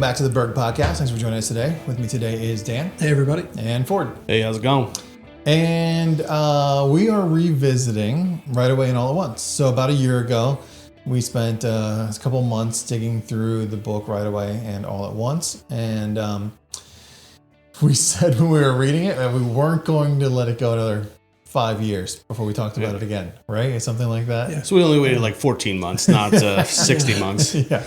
back to the Berg Podcast. Thanks for joining us today. With me today is Dan. Hey, everybody. And Ford. Hey, how's it going? And we are revisiting Right Away and All at Once. So about a year ago, we spent a couple months digging through the book Right Away and All at Once. And we said when we were reading it that we weren't going to let it go another 5 years before we talked about it again, right? Something like that. Yeah. So we only waited like 14 months, not 60 months. Yeah.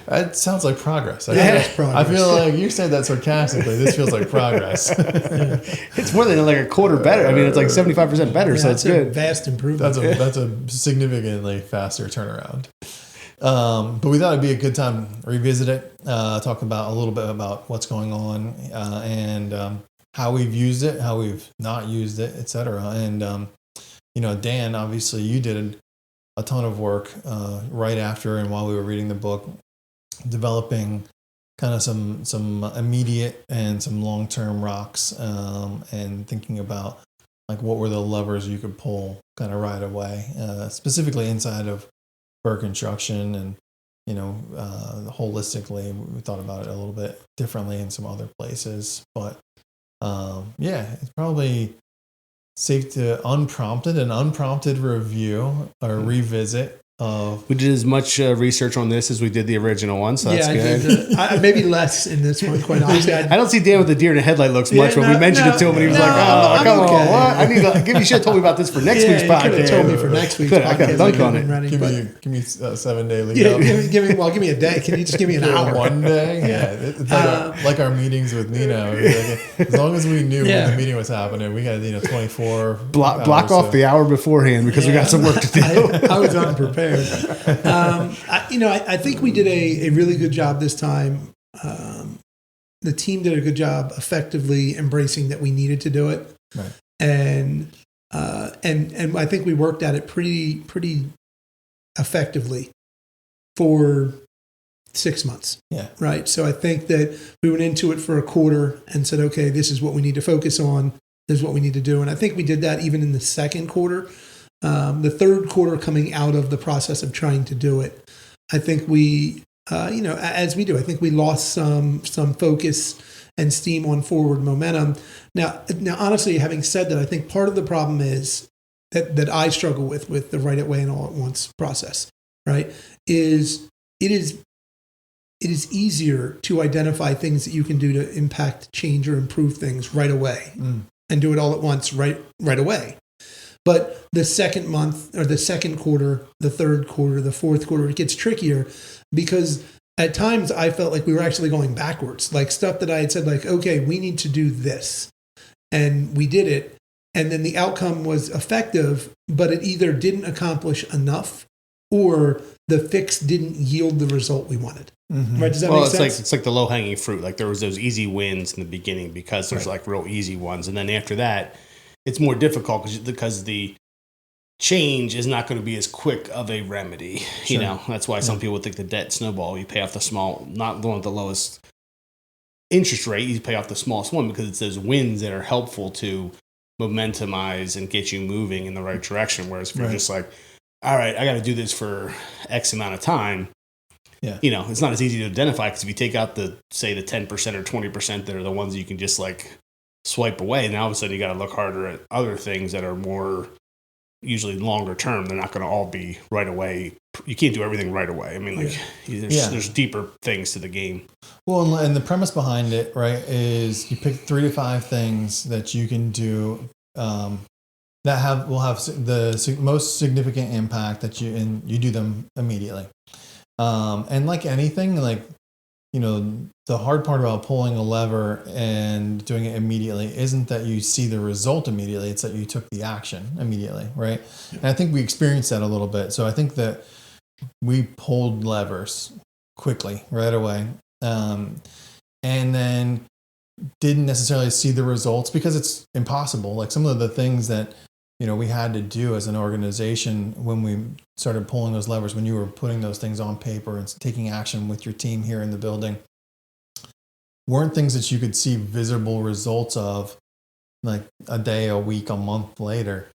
That sounds like progress. That's progress. I feel like you said that sarcastically. This feels like progress. It's more than like a quarter better. I mean, it's like 75% better, so it's good. Vast improvement. That's a significantly faster turnaround. But we thought it'd be a good time to revisit it, talk about a little bit about what's going on and how we've used it, how we've not used it, etc. And Dan, obviously, you did a ton of work right after and while we were reading the book, developing kind of some immediate and some long-term rocks, and thinking about like what were the levers you could pull kind of right away, specifically inside of Berg Construction, and holistically we thought about it a little bit differently in some other places, but it's probably safe to unprompted review or revisit of. We did as much research on this as we did the original one, so that's good. Maybe less in this one, quite honestly. I don't see Dan with the deer in the headlight looks much when we mentioned it to him, and he was like, "Oh, come on, what? I need to give you shit. Told me about this for next week's podcast." You could have told me for next week's podcast. I got dunk on it. Ready, give me a 7-day lead. Give me a day. Can you just give me an hour? One day? Yeah. It's like our meetings with Nino. As long as we knew when the meeting was happening, we got 24 block off the hour beforehand because we got some work to do. I was unprepared. I think we did a really good job this time. The team did a good job effectively embracing that we needed to do it. Right. And I think we worked at it pretty effectively for 6 months. Yeah. Right. So I think that we went into it for a quarter and said, okay, this is what we need to focus on. This is what we need to do. And I think we did that even in the second quarter. The third quarter coming out of the process of trying to do it, I think we, as we do, I think we lost some focus and steam on forward momentum. Now, honestly, having said that, I think part of the problem is that I struggle with the Right Away and All at Once process, right, is it is easier to identify things that you can do to impact, change, or improve things right away and do it all at once right away. But the second month or the second quarter, the third quarter, the fourth quarter, it gets trickier because at times I felt like we were actually going backwards, like stuff that I had said, like, okay, we need to do this. And we did it. And then the outcome was effective, but it either didn't accomplish enough or the fix didn't yield the result we wanted. Mm-hmm. Right? Does that make sense? It's like the low hanging fruit. Like there was those easy wins in the beginning because there's like real easy ones. And then after that, it's more difficult because the change is not going to be as quick of a remedy. Sure. That's why some people think the debt snowball. You pay off the small, not the one with the lowest interest rate. You pay off the smallest one because it's those wins that are helpful to momentumize and get you moving in the right direction. Whereas if you're just like, all right, I got to do this for X amount of time. Yeah. It's not as easy to identify because if you take out the 10% or 20% that are the ones you can just like swipe away, and now all of a sudden you got to look harder at other things that are more usually longer term. They're not going to all be right away. You can't do everything right away. I mean, there's deeper things to the game. Well, and the premise behind it, right, is you pick 3 to 5 things that you can do that will have the most significant impact and you do them immediately. And like anything, like the hard part about pulling a lever and doing it immediately isn't that you see the result immediately, it's that you took the action immediately, right? And I think we experienced that a little bit. So I think that we pulled levers quickly, right away, and then didn't necessarily see the results because it's impossible. Like some of the things that we had to do as an organization when we started pulling those levers, when you were putting those things on paper and taking action with your team here in the building, weren't things that you could see visible results of like a day, a week, a month later.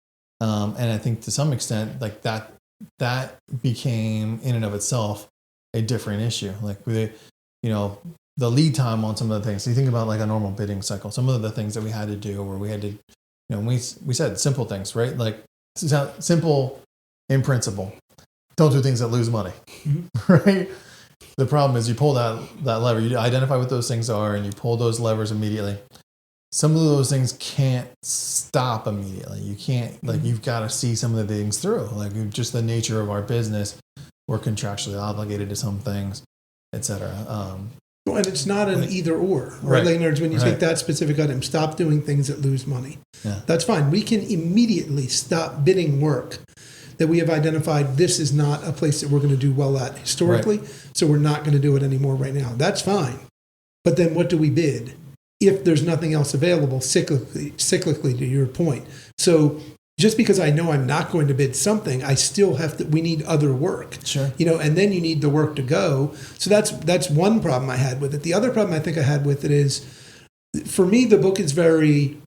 And I think to some extent, like that became in and of itself a different issue. Like the lead time on some of the things. So you think about like a normal bidding cycle. Some of the things that we had to do, where we had to, we said simple things, right? Like simple in principle. Don't do things that lose money, right? The problem is you pull that lever, you identify what those things are, and you pull those levers immediately. Some of those things can't stop immediately. You can't, you've got to see some of the things through. Like just the nature of our business, we're contractually obligated to some things, et cetera. And it's not an either or, right? Like, when you take that specific item, stop doing things that lose money. Yeah. That's fine. We can immediately stop bidding work that we have identified this is not a place that we're going to do well at historically, so we're not going to do it anymore right now. That's fine. But then what do we bid if there's nothing else available cyclically to your point? So just because I know I'm not going to bid something, I still have to, we need other work. Sure. And then you need the work to go. So that's one problem I had with it. The other problem I think I had with it is, for me, the book is very,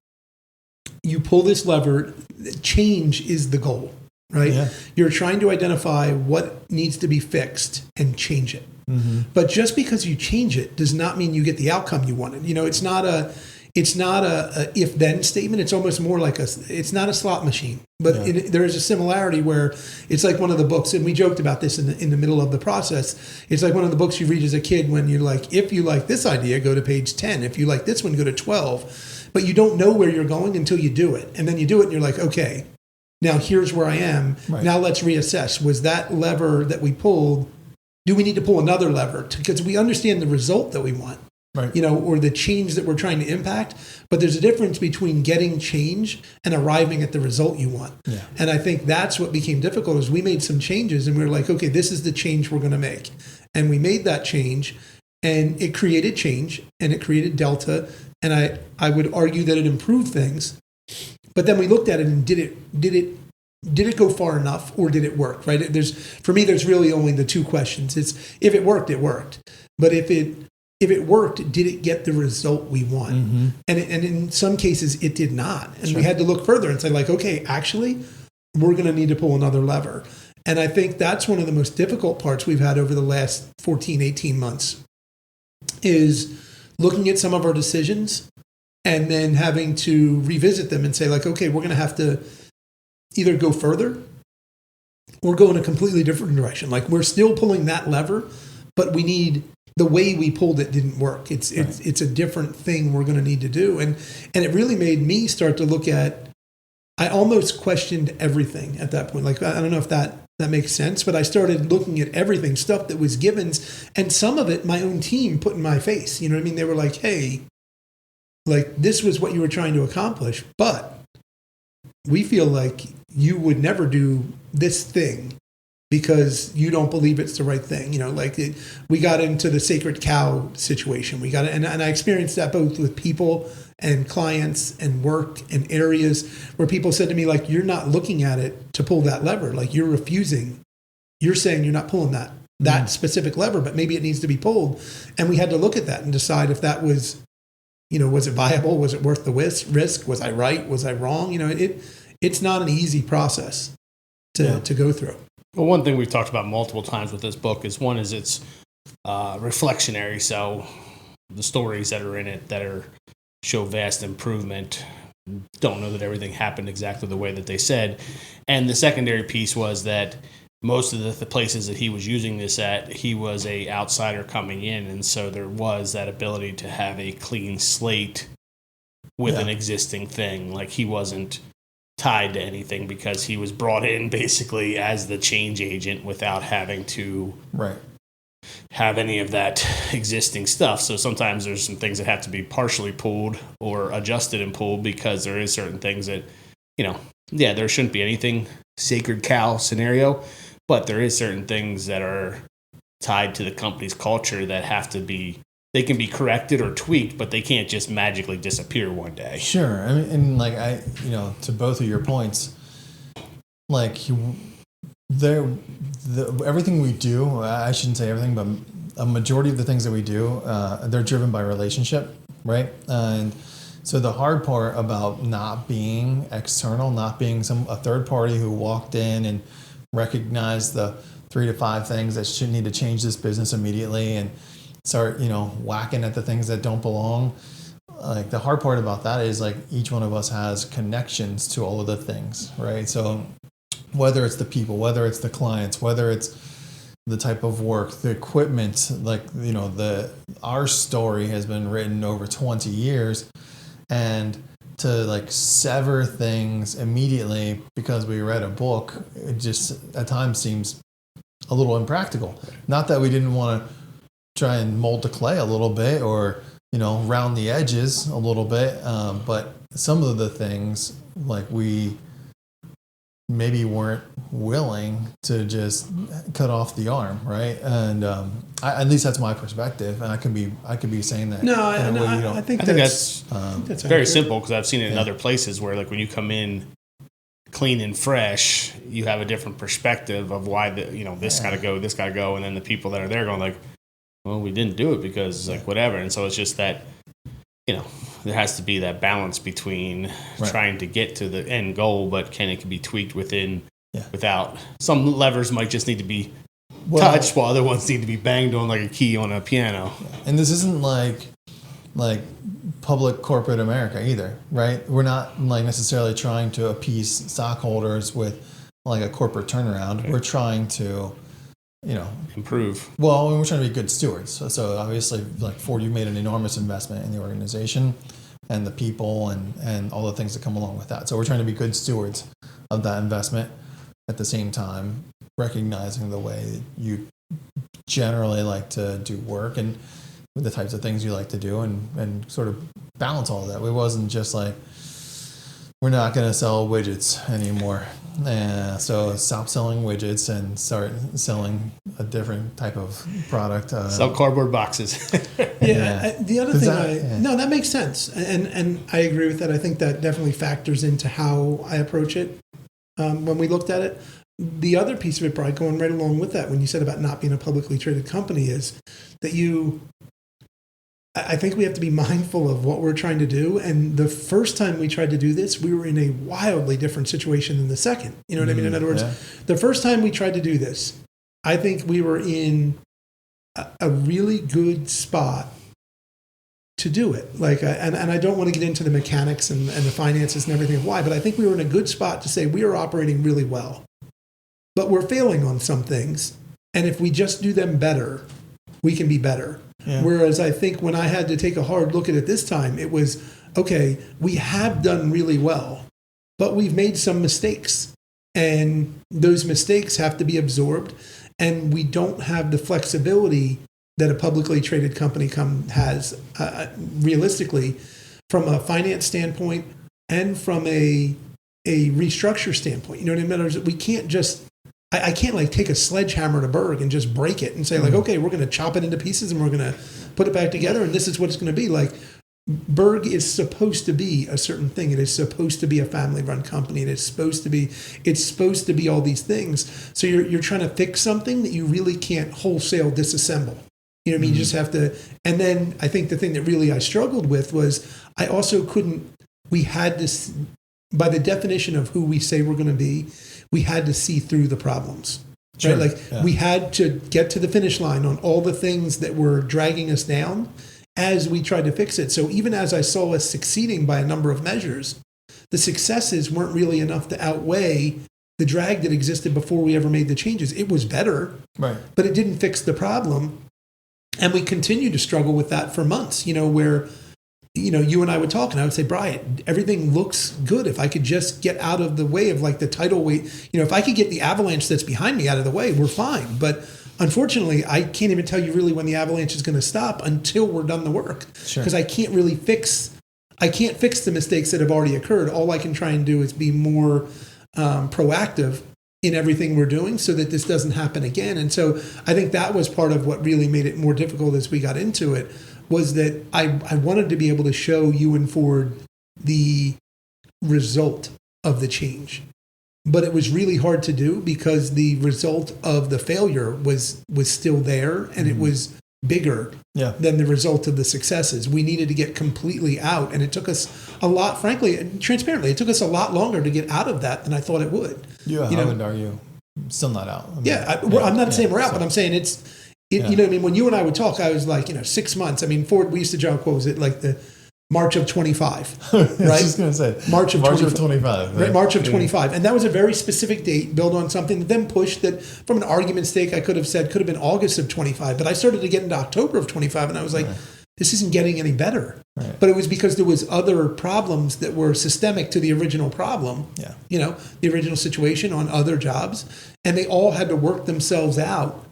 you pull this lever, change is the goal, right? Yeah. You're trying to identify what needs to be fixed and change it. Mm-hmm. But just because you change it does not mean you get the outcome you wanted. It's not a if-then statement. It's almost more like it's not a slot machine. But there is a similarity where it's like one of the books, and we joked about this in the middle of the process. It's like one of the books you read as a kid when you're like, if you like this idea, go to page 10. If you like this one, go to 12. But you don't know where you're going until you do it. And then you do it and you're like, okay, now here's where I am. Right. Now let's reassess. Was that lever that we pulled, do we need to pull another lever? Because we understand the result that we want. Right. Or the change that we're trying to impact. But there's a difference between getting change and arriving at the result you want. Yeah. And I think that's what became difficult, is we made some changes and we were like, okay, this is the change we're going to make. And we made that change, and it created change, and it created delta. And I would argue that it improved things. But then we looked at it and did it go far enough, or did it work, right? For me, there's really only the two questions. It's if it worked, it worked. But if it worked, did it get the result we want? Mm-hmm. And in some cases, it did not. And Sure. we had to look further and say, like, okay, actually, we're going to need to pull another lever. And I think that's one of the most difficult parts we've had over the last 14, 18 months, is looking at some of our decisions and then having to revisit them and say, like, okay, we're going to have to either go further or go in a completely different direction. Like, we're still pulling that lever, but the way we pulled it didn't work. It's a different thing we're going to need to do. And it really made me start to look at, I almost questioned everything at that point. Like, I don't know if that makes sense, but I started looking at everything, stuff that was givens, and some of it my own team put in my face. You know what I mean? They were like, hey, like, this was what you were trying to accomplish, but we feel like you would never do this thing because you don't believe it's the right thing. We got into the sacred cow situation. And I experienced that both with people and clients and work and areas where people said to me, like, you're not looking at it to pull that lever. Like, you're refusing. You're saying you're not pulling that specific lever, but maybe it needs to be pulled. And we had to look at that and decide if that was, was it viable? Was it worth the risk? Was I right? Was I wrong? It's not an easy process to go through. Well, one thing we've talked about multiple times with this book is it's reflectionary. So the stories that are in it that show vast improvement, don't know that everything happened exactly the way that they said. And the secondary piece was that most of the places that he was using this at, he was a outsider coming in. And so there was that ability to have a clean slate with an existing thing. Like, he wasn't tied to anything because he was brought in basically as the change agent without having to have any of that existing stuff. So sometimes there's some things that have to be partially pulled or adjusted and pulled, because there is certain things that, there shouldn't be anything sacred cow scenario, but there is certain things that are tied to the company's culture that have to be, they can be corrected or tweaked, but they can't just magically disappear one day. Sure. I mean, and to both of your points, like, everything we do, I shouldn't say everything, but a majority of the things that we do, they're driven by relationship, right? And so the hard part about not being external, not being a third party who walked in and recognized the 3 to 5 things that should need to change this business immediately, and start, whacking at the things that don't belong. Like the hard part about that is like each one of us has connections to all of the things, right? So whether it's the people, whether it's the clients, whether it's the type of work, the equipment, like, our story has been written over 20 years, and to like sever things immediately because we read a book, it just at times seems a little impractical. Not that we didn't want to try and mold the clay a little bit or, round the edges a little bit. But some of the things like we maybe weren't willing to just cut off the arm, right? And at least that's my perspective, and I could be saying that. No, I think that's very simple, because I've seen it in other places where, like, when you come in clean and fresh, you have a different perspective of why this got to go, this got to go, and then the people that are there going like, well, we didn't do it because like whatever, and so it's just that there has to be that balance between trying to get to the end goal, but it can be tweaked without some levers might just need to be touched while other ones need to be banged on like a key on a piano. And this isn't like public corporate America either, right? We're not like necessarily trying to appease stockholders with like a corporate turnaround. Right. We're trying to, improve. Well, we're trying to be good stewards. So obviously, like Ford, you made an enormous investment in the organization and the people and all the things that come along with that. So we're trying to be good stewards of that investment, at the same time recognizing the way that you generally like to do work and the types of things you like to do, and sort of balance all of that. It wasn't just like, we're not going to sell widgets anymore. So stop selling widgets and start selling a different type of product. Sell cardboard boxes. The other thing, that makes sense. And I agree with that. I think that definitely factors into how I approach it when we looked at it. The other piece of it, Brian, going right along with that, when you said about not being a publicly traded company, is that I think we have to be mindful of what we're trying to do. And the first time we tried to do this, we were in a wildly different situation than the second. You know what I mean? In other words, the first time we tried to do this, I think we were in a really good spot to do it. Like, and I don't want to get into the mechanics and the finances and everything of why, but I think we were in a good spot to say we are operating really well, but we're failing on some things. And if we just do them better, we can be better. Yeah. Whereas I think when I had to take a hard look at it this time, it was, okay, we have done really well, but we've made some mistakes, and those mistakes have to be absorbed, and we don't have the flexibility that a publicly traded company has realistically from a finance standpoint and from a restructure standpoint. You know what I mean? We can't just... I can't like take a sledgehammer to Berg and just break it and say like, okay, we're going to chop it into pieces and we're going to put it back together, and this is what it's going to be. Like, Berg is supposed to be a certain thing. It is supposed to be a family-run company. It's supposed to be all these things. So you're trying to fix something that you really can't wholesale disassemble. You know what I mean? You just have to. And then I think the thing that really I struggled with was I also couldn't. We had this, by the definition of who we say we're going to be, we had to see through the problems, right? Like we had to get to the finish line on all the things that were dragging us down as we tried to fix it. So even as I saw us succeeding by a number of measures, the successes weren't really enough to outweigh the drag that existed before we ever made the changes. It was better, right, but it didn't fix the problem. And we continued to struggle with that for months, where you and I would talk, and I would say, Brian, everything looks good. If I could just get out of the way of like the tidal weight, if I could get the avalanche that's behind me out of the way, we're fine. But unfortunately, I can't even tell you really when the avalanche is going to stop until we're done the work. Because I can't fix the mistakes that have already occurred. All I can try and do is be more proactive in everything we're doing so that this doesn't happen again. And so I think that was part of what really made it more difficult as we got into it, was that I wanted to be able to show you and Ford the result of the change. But it was really hard to do because the result of the failure was still there, and it was bigger than the result of the successes. We needed to get completely out, and it took us a lot, frankly, and transparently, it took us a lot longer to get out of that than I thought it would. I would argue still not out. I'm not saying we're out, but I'm saying Yeah. You know what I mean? When you and I would talk, I was like, 6 months. I mean, Ford, we used to joke, what was it, like the March of 25, I was right? just going to say March of 25. Right, March of 25. And that was a very specific date built on something that then pushed that from an argument stake, I could have said could have been August of 25. But I started to get into October of 25 and I was like, this isn't getting any better. Right. But it was because there was other problems that were systemic to the original problem, Yeah. the original situation on other jobs. And they all had to work themselves out.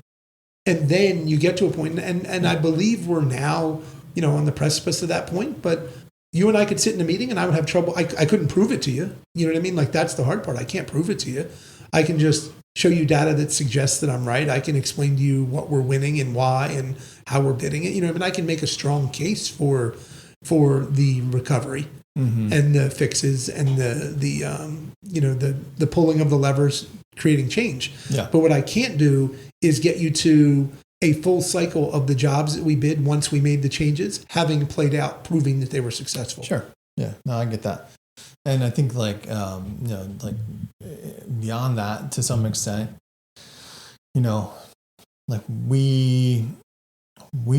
And then you get to a point, and I believe we're now, on the precipice of that point. But you and I could sit in a meeting and I would have trouble. I couldn't prove it to you. You know what I mean? Like, that's the hard part. I can't prove it to you. I can just show you data that suggests that I'm right. I can explain to you what we're winning and why and how we're bidding it. I can make a strong case for the recovery and the fixes and the pulling of the levers, creating change. Yeah. But what I can't do is get you to a full cycle of the jobs that we bid once we made the changes, having played out, proving that they were successful. Sure. Yeah. No, I get that. And I think beyond that, to some extent, we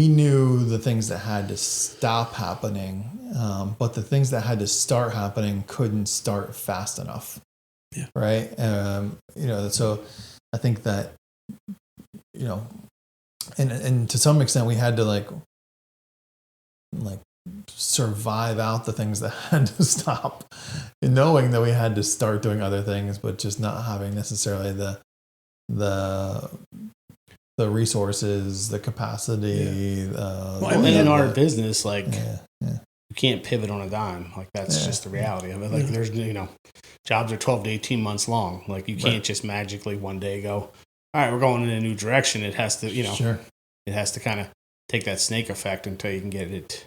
knew the things that had to stop happening, but the things that had to start happening couldn't start fast enough. Yeah. Right. So I think that, and to some extent we had to like survive out the things that had to stop, knowing that we had to start doing other things, but just not having necessarily the resources, the capacity. And in our business, you you can't pivot on a dime. Like, that's just the reality of it. Like, there's, jobs are 12 to 18 months long. Like, you can't just magically one day go, all right, we're going in a new direction. It has to, Sure. it has to kind of take that snake effect until you can get it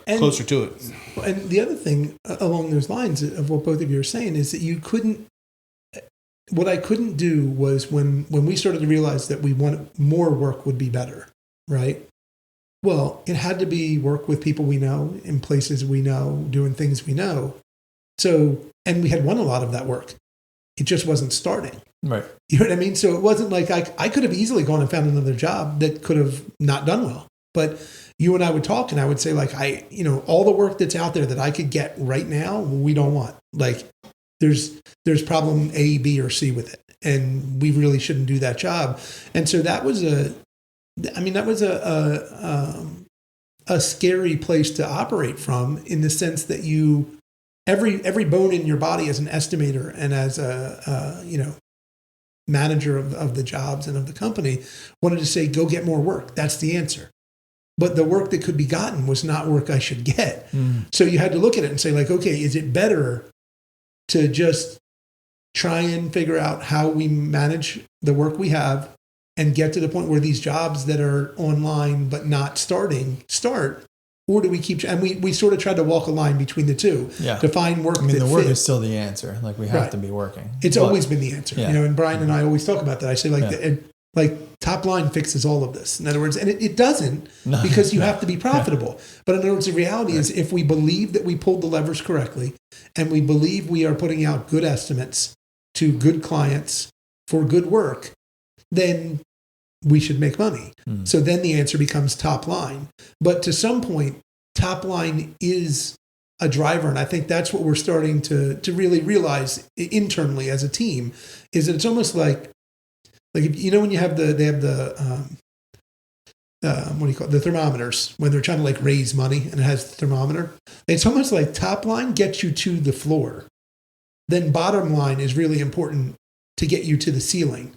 closer to it. And the other thing along those lines of what both of you are saying is that what I couldn't do was when we started to realize that we wanted more work would be better, right? Well, it had to be work with people we know, in places we know, doing things we know. So, and we had won a lot of that work. It just wasn't starting. Right. You know what I mean? So it wasn't like I could have easily gone and found another job that could have not done well. But you and I would talk and I would say, like, all the work that's out there that I could get right now, we don't want. Like, there's problem A, B, or C with it. And we really shouldn't do that job. And so that was a scary place to operate from, in the sense that every bone in your body as an estimator and as a manager of the jobs and of the company wanted to say, go get more work. That's the answer. But the work that could be gotten was not work I should get. So you had to look at it and say, like, okay, is it better to just try and figure out how we manage the work we have and get to the point where these jobs that are online but not starting start? Or do we keep, and we sort of tried to walk a line between the two to find work. The work is still the answer. Like, we have to be working. It's always been the answer, Yeah. And Brian and I always talk about that. I say, like top line fixes all of this. In other words, and it doesn't, because you have to be profitable. But in other words, the reality is, if we believe that we pulled the levers correctly and we believe we are putting out good estimates to good clients for good work, then we should make money. So then the answer becomes top line. But to some point, top line is a driver. And I think that's what we're starting to really realize internally as a team, is that it's almost like when you have they have the what do you call it? The thermometers, when they're trying to like raise money and it has the thermometer. It's almost like top line gets you to the floor. Then bottom line is really important to get you to the ceiling.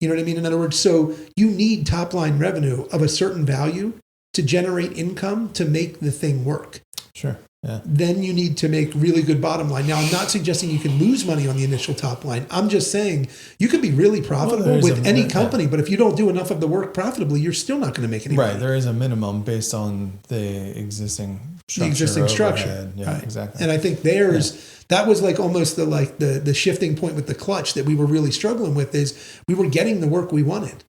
You know what I mean? In other words, so you need top line revenue of a certain value to generate income to make the thing work. Sure. Yeah. Then you need to make really good bottom line. Now, I'm not suggesting you can lose money on the initial top line. I'm just saying you could be really profitable with any company, but if you don't do enough of the work profitably, you're still not going to make any money. Right. There is a minimum based on the existing structure. Yeah, right. Exactly. And I think that was like almost the shifting point with the clutch that we were really struggling with, is we were getting the work we wanted.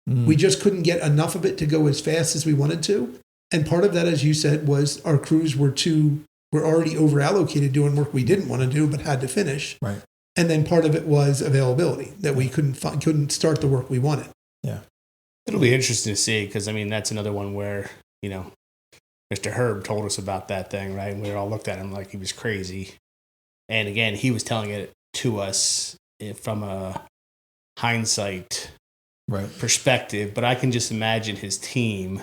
We just couldn't get enough of it to go as fast as we wanted to. And part of that, as you said, was our crews were already over allocated doing work we didn't want to do but had to finish. Right. And then part of it was availability, that we couldn't start the work we wanted. Yeah. It'll be interesting to see because, I mean, that's another one where, you know, Mr. Herb told us about that thing, right? And we all looked at him like he was crazy. And again, he was telling it to us from a hindsight perspective. But I can just imagine his team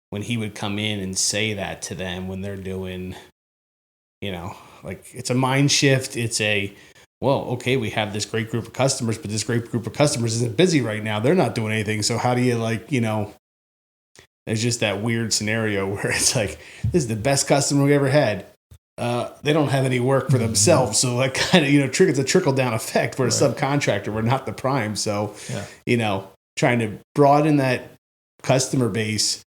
when he would come in and say that to them when they're doing, you know, like it's a mind shift. It's a, well, okay, we have this great group of customers, but this great group of customers isn't busy right now. They're not doing anything. So how do you, like, you know, there's just that weird scenario where it's like, this is the best customer we ever had. They don't have any work for themselves. So that kind of, you know, it's a trickle down effect. We're a subcontractor. We're not the prime. So, you know, trying to broaden that customer base,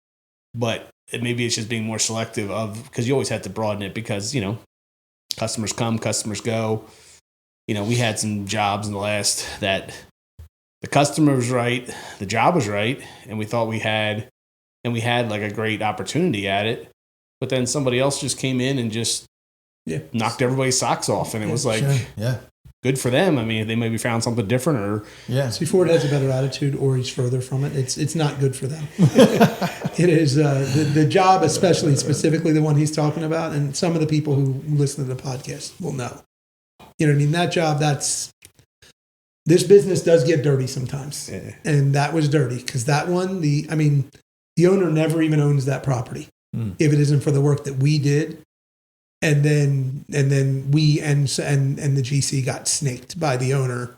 but maybe it's just being more selective of, because you always have to broaden it because, you know, customers come, customers go. You know, we had some jobs in the last that the customer was right, the job was right, and we thought we had like a great opportunity at it. But then somebody else just came in and just knocked everybody's socks off. And it was like, good for them. I mean, they maybe found something different or. Yeah. So Ford has a better attitude or he's further from it. It's not good for them. It is the job, especially specifically the one he's talking about. And some of the people who listen to the podcast will know. You know what I mean? That job, this business does get dirty sometimes. Yeah. And that was dirty because that one, the owner never even owns that property if it isn't for the work that we did. And then we and the GC got snaked by the owner,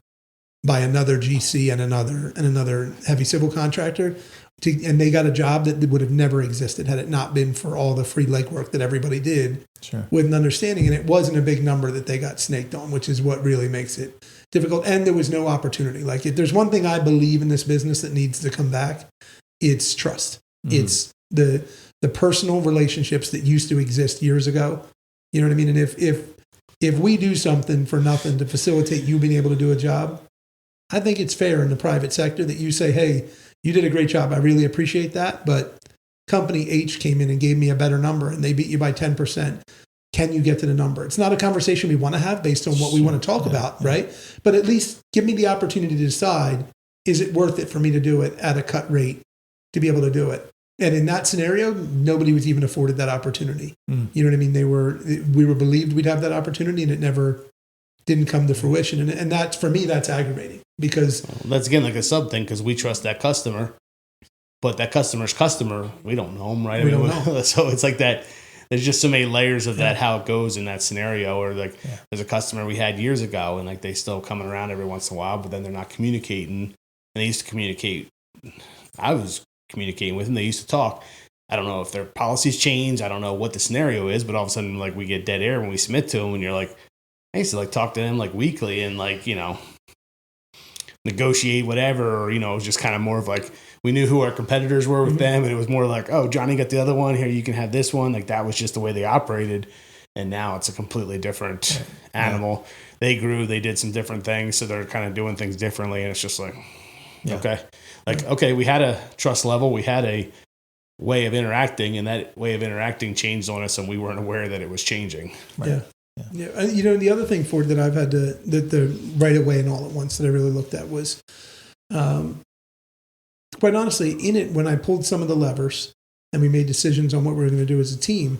by another GC and another heavy civil contractor. And they got a job that would have never existed had it not been for all the free legwork that everybody did with an understanding. And it wasn't a big number that they got snaked on, which is what really makes it difficult. And there was no opportunity. Like, if there's one thing I believe in this business that needs to come back, it's trust. Mm-hmm. It's the personal relationships that used to exist years ago. You know what I mean? And if we do something for nothing to facilitate you being able to do a job, I think it's fair in the private sector that you say, hey, you did a great job. I really appreciate that. But company H came in and gave me a better number and they beat you by 10%. Can you get to the number? It's not a conversation we want to have based on what we want to talk about, right? But at least give me the opportunity to decide, is it worth it for me to do it at a cut rate to be able to do it? And in that scenario, nobody was even afforded that opportunity. You know what I mean? We were believed we'd have that opportunity and it never didn't come to fruition. And that's, for me, that's aggravating because that's again like a sub thing because we trust that customer, but that customer's customer, we don't know them, right? We don't know. So it's like that. There's just so many layers of that, how it goes in that scenario. Or like there's a customer we had years ago and like they still coming around every once in a while, but then they're not communicating. And they used to communicate. I was communicating with them. They used to talk. I don't know if their policies change. I don't know what the scenario is, but all of a sudden, like, we get dead air when we submit to them and you're like, I used to like talk to them like weekly and like, you know, negotiate whatever, or, you know, it was just kind of more of like, we knew who our competitors were with them. And it was more like, oh, Johnny got the other one here. You can have this one. Like, that was just the way they operated. And now it's a completely different animal. They grew, they did some different things. So they're kind of doing things differently. And it's just like, okay. Like, okay, we had a trust level, we had a way of interacting, and that way of interacting changed on us, and we weren't aware that it was changing. Right. Yeah. You know, the other thing, Ford, that I've had to, the right away and all at once that I really looked at was, quite honestly, in it, when I pulled some of the levers and we made decisions on what we were going to do as a team,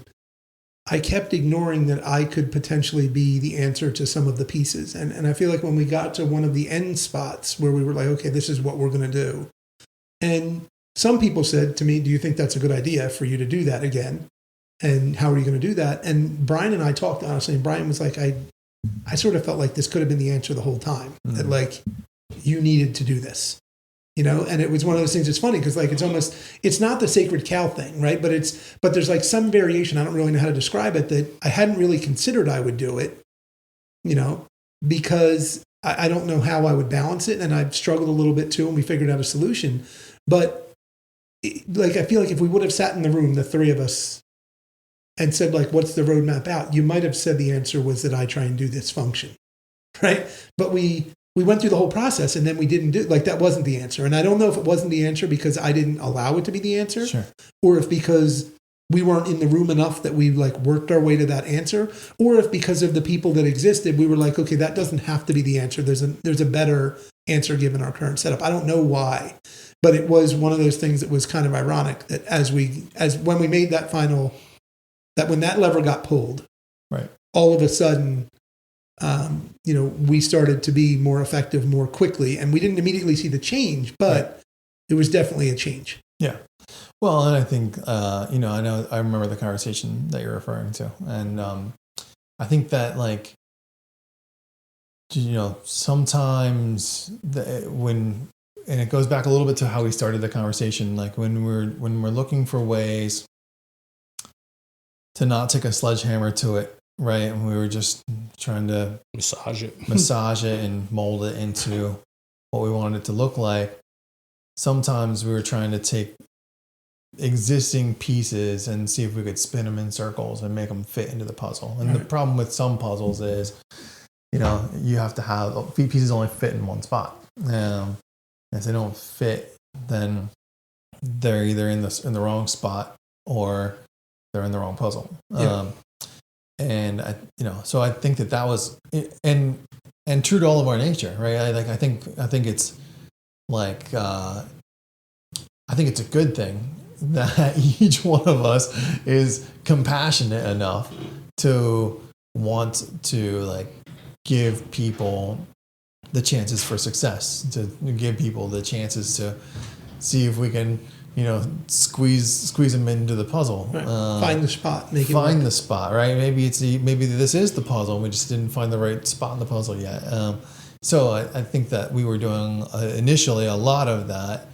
I kept ignoring that I could potentially be the answer to some of the pieces. And I feel like when we got to one of the end spots where we were like, okay, this is what we're going to do. And some people said to me, do you think that's a good idea for you to do that again? And how are you going to do that? And Brian and I talked, honestly, and Brian was like, I sort of felt like this could have been the answer the whole time. That like, you needed to do this. You know, and it was one of those things. It's funny because like it's not the sacred cow thing, right? But there's like some variation. I don't really know how to describe it that I hadn't really considered I would do it, you know, because I don't know how I would balance it, and I've struggled a little bit too. And we figured out a solution, but like I feel like if we would have sat in the room, the three of us, and said like, "What's the roadmap out?" You might have said the answer was that I try and do this function, right? But we went through the whole process and then we didn't do, like, that wasn't the answer. And I don't know if it wasn't the answer because I didn't allow it to be the answer, or if because we weren't in the room enough that we like worked our way to that answer, or if because of the people that existed, we were like, okay, that doesn't have to be the answer. There's a better answer given our current setup. I don't know why, but it was one of those things that was kind of ironic that when we made that when that lever got pulled, right, all of a sudden, we started to be more effective more quickly, and we didn't immediately see the change, but it was definitely a change. Yeah. Well, and I think, I remember the conversation that you're referring to. And I think that, like, sometimes and it goes back a little bit to how we started the conversation, like when we're looking for ways to not take a sledgehammer to it, right? And we were just trying to massage it and mold it into what we wanted it to look like. Sometimes we were trying to take existing pieces and see if we could spin them in circles and make them fit into the puzzle. And the problem with some puzzles is, you have to have pieces only fit in one spot. If they don't fit, then they're either in the wrong spot or they're in the wrong puzzle. Yeah. So I think that was and true to all of our nature, right? I think it's like I think it's a good thing that each one of us is compassionate enough to want to, like, give people the chances for success, to give people the chances to see if we can, squeeze them into the puzzle. Right. Find the spot. Find the spot, right? Maybe this is the puzzle, and we just didn't find the right spot in the puzzle yet. So I think that we were doing initially a lot of that.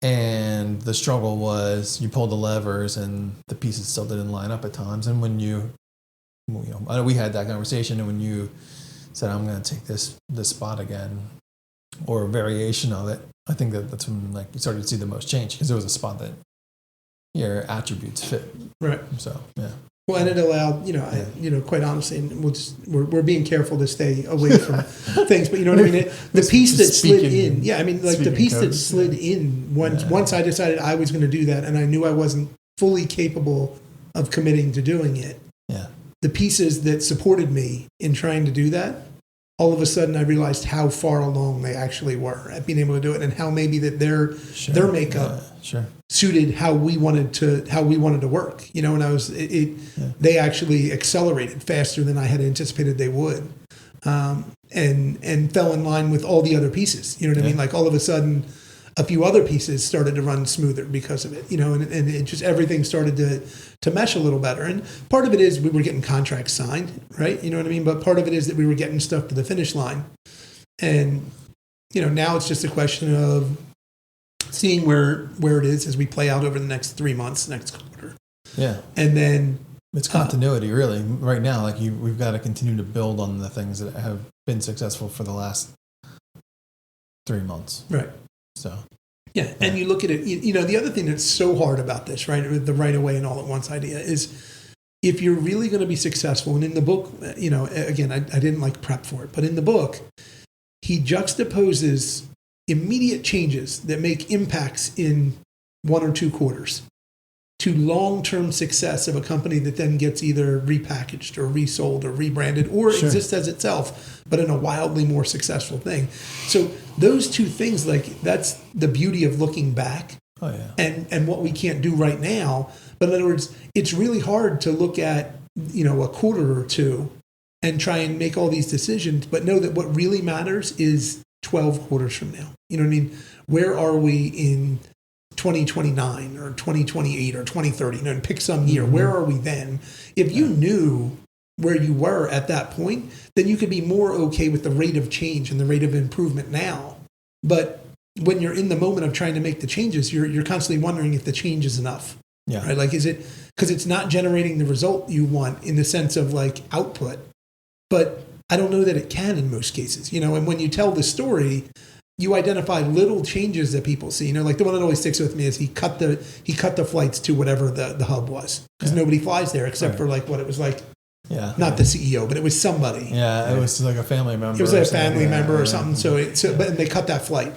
And the struggle was you pulled the levers and the pieces still didn't line up at times. And when we had that conversation, and when you said, I'm going to take this spot again, or a variation of it, I think that's when, like, you started to see the most change, because there was a spot that your attributes fit. Right. So, yeah. Well, and it allowed, quite honestly, and we're being careful to stay away from things, but you know what I mean? The piece that slid in, the piece that slid in, once I decided I was going to do that, and I knew I wasn't fully capable of committing to doing it, the pieces that supported me in trying to do that, all of a sudden I realized how far along they actually were at being able to do it, and how maybe that their makeup suited how we wanted to work. And they actually accelerated faster than I had anticipated they would, and fell in line with all the other pieces. You know what I mean? Like, all of a sudden, a few other pieces started to run smoother because of it. And it just, everything started to mesh a little better. And part of it is we were getting contracts signed, right? You know what I mean? But part of it is that we were getting stuff to the finish line. And, now it's just a question of seeing where it is as we play out over the next 3 months, next quarter. Yeah. And then it's continuity, really. Right now, like, we've got to continue to build on the things that have been successful for the last 3 months. Right. So. Yeah. And you look at it, the other thing that's so hard about this, right, the right away and all at once idea is, if you're really going to be successful, and in the book, again, I didn't like prep for it, but in the book, he juxtaposes immediate changes that make impacts in 1 or 2 quarters to long-term success of a company that then gets either repackaged or resold or rebranded, or exists as itself, but in a wildly more successful thing. So those 2 things, like, that's the beauty of looking back. Oh, yeah. And what we can't do right now. But in other words, it's really hard to look at, a quarter or 2 and try and make all these decisions, but know that what really matters is 12 quarters from now. You know what I mean? Where are we in 2029 or 2028 or 2030? And pick some year. Mm-hmm. Where are we then? If you knew where you were at that point, then you could be more okay with the rate of change and the rate of improvement now. But when you're in the moment of trying to make the changes, you're constantly wondering if the change is enough. Yeah. Right? Like, is it because it's not generating the result you want in the sense of, like, output? But I don't know that it can in most cases. And when you tell the story, you identify little changes that people see. Like, the one that always sticks with me is he cut the flights to whatever the hub was, because nobody flies there except for, like, what it was like. Yeah. Not the CEO, but it was somebody. Yeah, it was like a family member. It was a family member or something. But they cut that flight,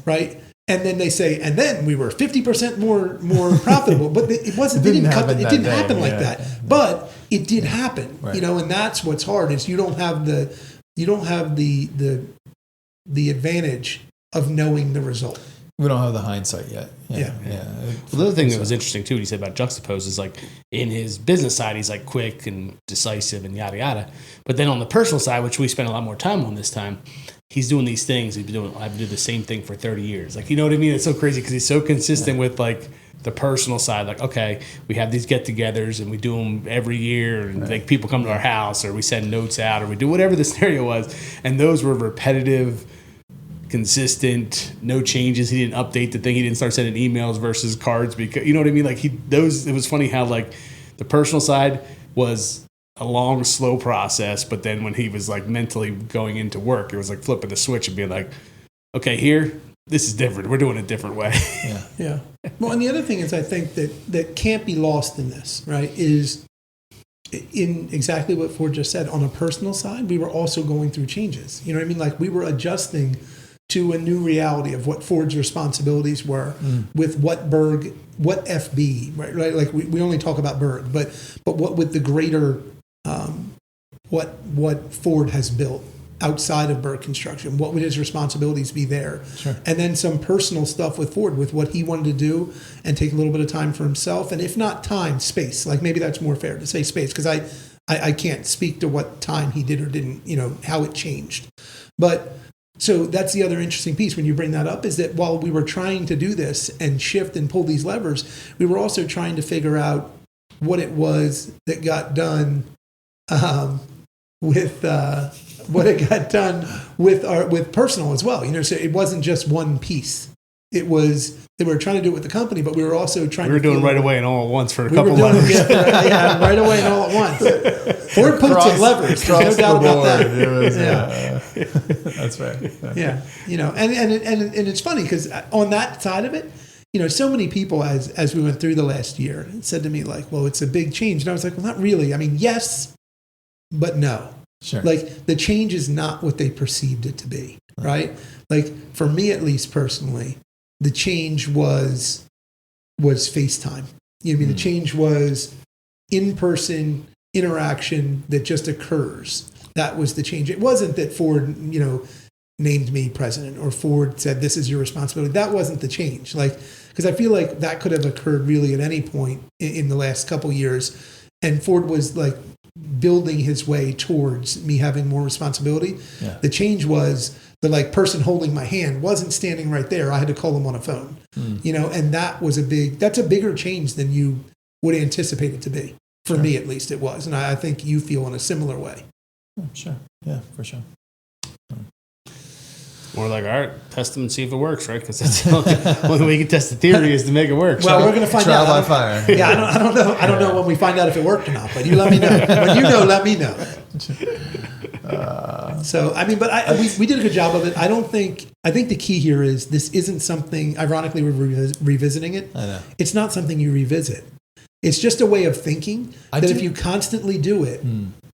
right? And then they say, and then we were 50% more profitable. But it wasn't. It didn't happen like that. But it did happen. Right. And that's what's hard is you don't have the the advantage of knowing the result. We don't have the hindsight yet. Yeah. The other thing that was interesting too, what he said about Juxtapose is like in his business side, he's like quick and decisive and yada yada. But then on the personal side, which we spent a lot more time on this time, he's doing these things. I've been doing the same thing for 30 years. Like, you know what I mean? It's so crazy because he's so consistent with like the personal side. Like, okay, we have these get-togethers and we do them every year, and like people come to our house, or we send notes out, or we do whatever the scenario was. And those were repetitive, consistent, no changes. He didn't update the thing. He didn't start sending emails versus cards, because, you know what I mean? Like, it was funny how like the personal side was a long, slow process, but then when he was like mentally going into work, it was like flipping the switch and being like, okay, here, this is different. We're doing it a different way. Yeah. Well, and the other thing is, I think that can't be lost in this, right, is in exactly what Ford just said. On a personal side, we were also going through changes. You know what I mean? Like, we were adjusting to a new reality of what Ford's responsibilities were with what FB, right? Like, we only talk about Berg, but what with the greater, what Ford has built outside of Berg Construction, what would his responsibilities be there? Sure. And then some personal stuff with Ford, with what he wanted to do and take a little bit of time for himself. And if not time, space. Like, maybe that's more fair to say space, because I can't speak to what time he did or didn't, you know, how it changed. But so that's the other interesting piece when you bring that up, is that while we were trying to do this and shift and pull these levers, we were also trying to figure out what it was that got done with personal as well. You know, so it wasn't just one piece. It was they were trying to do it with the company, but we were also trying. We were doing right away and all at once for a we couple were doing, levers. yeah, right away and all at once. Ford pulled some levers. There's no doubt about that. It was, Yeah. That's right. Yeah, you know, and it's funny because on that side of it, you know, so many people as we went through the last year said to me like, "Well, it's a big change," and I was like, "Well, not really. I mean, yes, but no." Sure. Like, the change is not what they perceived it to be, right? Like, for me at least personally, the change was FaceTime. You know what I mean? The change was in-person interaction that just occurs. That was the change. It wasn't that Ford, you know, named me president, or Ford said, this is your responsibility. That wasn't the change. Like, because I feel like that could have occurred really at any point in the last couple years. And Ford was like building his way towards me having more responsibility. Yeah. The change was the like person holding my hand wasn't standing right there. I had to call them on a phone, you know, and that's a bigger change than you would anticipate it to be. For me, at least it was. And I think you feel in a similar way. Sure. Yeah, for sure. We're like, all right, test them and see if it works, right? Because that's the only way you can test the theory is to make it work. Well, we're going to find Trial out. by fire. Yeah, I don't know. I don't know when we find out if it worked or not. But you let me know. When you know, let me know. So I mean, but we did a good job of it. I think the key here is this isn't something. Ironically, we're revisiting it. I know. It's not something you revisit. It's just a way of thinking if you constantly do it.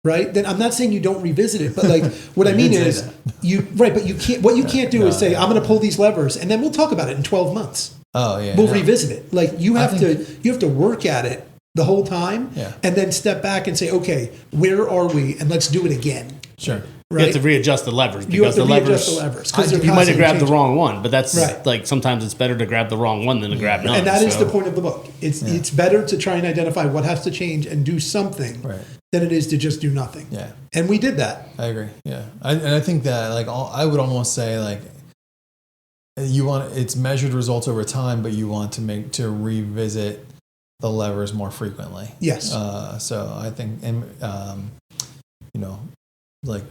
Right, then I'm not saying you don't revisit it, but like what I mean is but you can't. What you can't do is say I'm going to pull these levers, and then we'll talk about it in 12 months. Oh yeah, we'll revisit it. Like you have to work at it the whole time, and then step back and say, okay, where are we, and let's do it again. Sure. Right? You have to readjust the levers because the levers because you might have grabbed the wrong one, but that's like sometimes it's better to grab the wrong one than to grab none. And that is the point of the book. It's better to try and identify what has to change and do something than it is to just do nothing. Yeah, and we did that. I agree. Yeah, and I think that like I would almost say like it's measured results over time, but you want to revisit the levers more frequently. Yes. So I think like.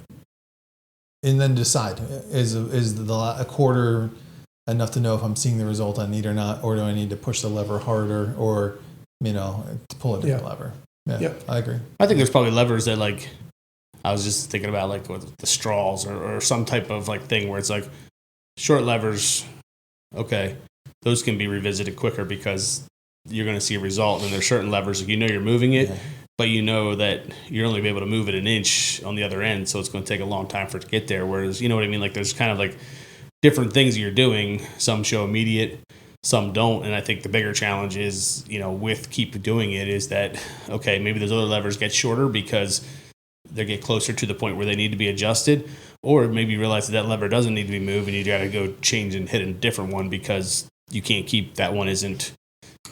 And then decide, is a quarter enough to know if I'm seeing the result I need or not, or do I need to push the lever harder, or to pull a different lever? Yeah, yep. I agree. I think there's probably levers that like I was just thinking about like with the straws or some type of like thing where it's like short levers. Okay, those can be revisited quicker because you're going to see a result. And there's certain levers like you're moving it. Yeah. But you know that you're only be able to move it an inch on the other end, so it's going to take a long time for it to get there. Whereas, you know what I mean? Like there's kind of like different things you're doing. Some show immediate, some don't. And I think the bigger challenge is, with keep doing it is that, okay, maybe those other levers get shorter because they get closer to the point where they need to be adjusted, or maybe you realize that lever doesn't need to be moved and you got to go change and hit a different one because you can't keep that one isn't,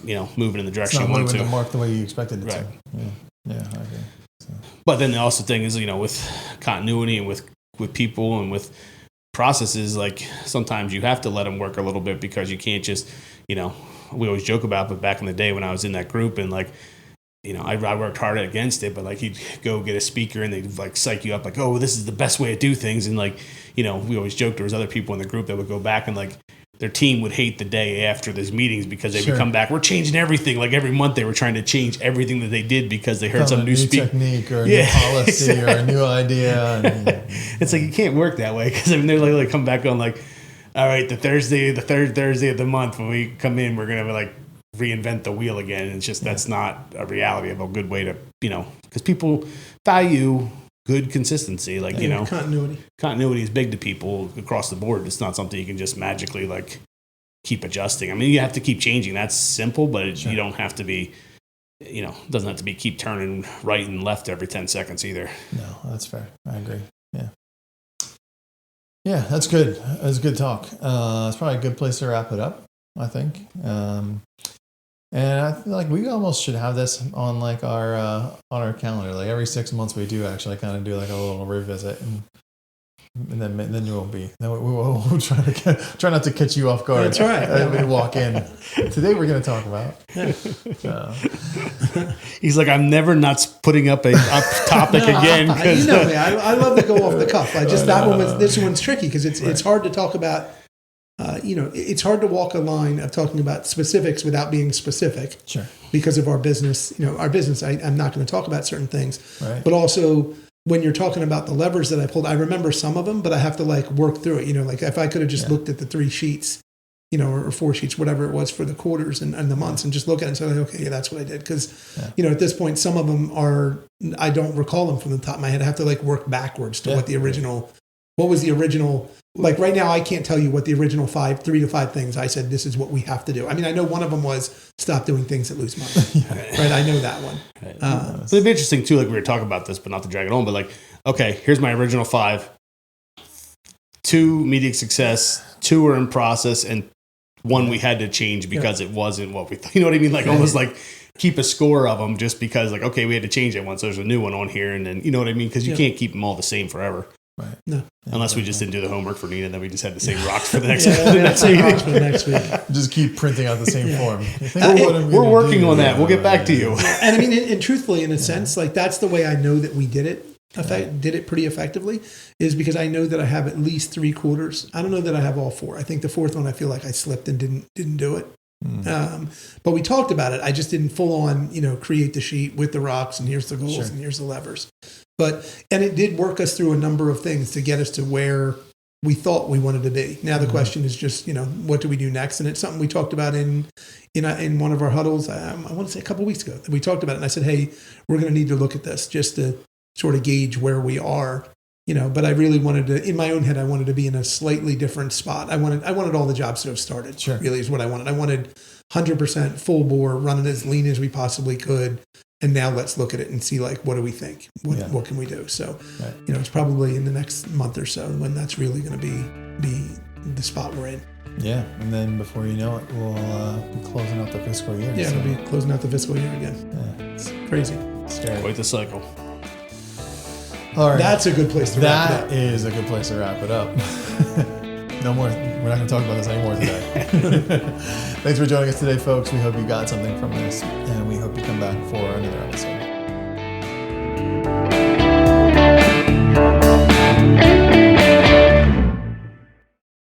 moving in the It's direction not you want moving to. the mark the way you expected it Right. to. Yeah, I agree. So, But then the also thing is, with continuity and with people and with processes, like sometimes you have to let them work a little bit because you can't just, we always joke about, but back in the day when I was in that group and like, I worked hard against it, but like you'd go get a speaker and they'd like psych you up like, oh, this is the best way to do things. And like, we always joked there was other people in the group that would go back and like their team would hate the day after those meetings because they would come back. We're changing everything. Like every month they were trying to change everything that they did because they heard some new technique or a new policy or a new idea. It's like, you can't work that way. Cause they're like come back on like, all right, the third Thursday of the month when we come in, we're going to like reinvent the wheel again. And it's just, that's not a reality of a good way to, because people value good consistency. Like, continuity is big to people across the board. It's not something you can just magically like keep adjusting. I mean, you have to keep changing. That's simple, but you don't have to be, doesn't have to be keep turning right and left every 10 seconds either. No, that's fair. I agree. Yeah. Yeah, that's good. That's a good talk. It's probably a good place to wrap it up, I think. And I feel like we almost should have this on like our calendar. Like every 6 months, we do actually kind of do like a little revisit, and then you will be. Then we'll try not to catch you off guard. That's right. When you walk in. Today we're going to talk about. He's like, I'm never not putting up a topic again. You know me. I love to go off the cuff. This one's tricky because it's hard to talk about. It's hard to walk a line of talking about specifics without being specific. Sure. Because of our business, I'm not going to talk about certain things. Right. But also, when you're talking about the levers that I pulled, I remember some of them, but I have to like work through it. Like if I could have just looked at the 3 sheets, or 4 sheets, whatever it was for the quarters and the months, and just look at it and say, okay, yeah, that's what I did. Because, at this point, some of them I don't recall them from the top of my head. I have to like work backwards to what was the original. Like right now, I can't tell you what the original 3 to 5 things I said, this is what we have to do. I mean, I know one of them was stop doing things that lose money. Right. I know that one. So it'd be interesting too, like we were talking about this, but not to drag it on, but like, okay, here's my original 5, 2 immediate success, 2 are in process, and 1 we had to change because it wasn't what we thought. You know what I mean? Like almost like keep a score of them just because like, okay, we had to change that one. So there's a new one on here. And then, you know what I mean? Because you can't keep them all the same forever. Right. No. Unless we just didn't do the homework for Nina, and then we just had the same rocks for the next, next week. Just keep printing out the same form. We're working on that. We'll get back to you. And I mean, and truthfully, in a sense, like that's the way I know that we did it. Did it pretty effectively is because I know that I have at least 3 quarters. I don't know that I have all 4. I think the 4th one I feel like I slipped and didn't do it. But we talked about it. I just didn't full on, create the sheet with the rocks and here's the goals and here's the levers. And it did work us through a number of things to get us to where we thought we wanted to be. Now the question is just, what do we do next? And it's something we talked about in one of our huddles. I want to say a couple of weeks ago. We talked about it and I said, hey, we're going to need to look at this just to sort of gauge where we are. But I really wanted to, in my own head, I wanted to be in a slightly different spot. I wanted all the jobs to have started. Sure. Really is what I wanted. I wanted 100% full bore, running as lean as we possibly could. And now let's look at it and see, like, what do we think? What can we do? So, it's probably in the next month or so when that's really going to be the spot we're in. Yeah. And then before you know it, we'll be closing out the fiscal year. Yeah, we'll be closing out the fiscal year again. Yeah. It's crazy. Scary. Quite the cycle. All right. That's a good place to wrap it up. That is a good place to wrap it up. No more. We're not going to talk about this anymore today. Thanks for joining us today, folks. We hope you got something from this, and we hope you come back for another episode.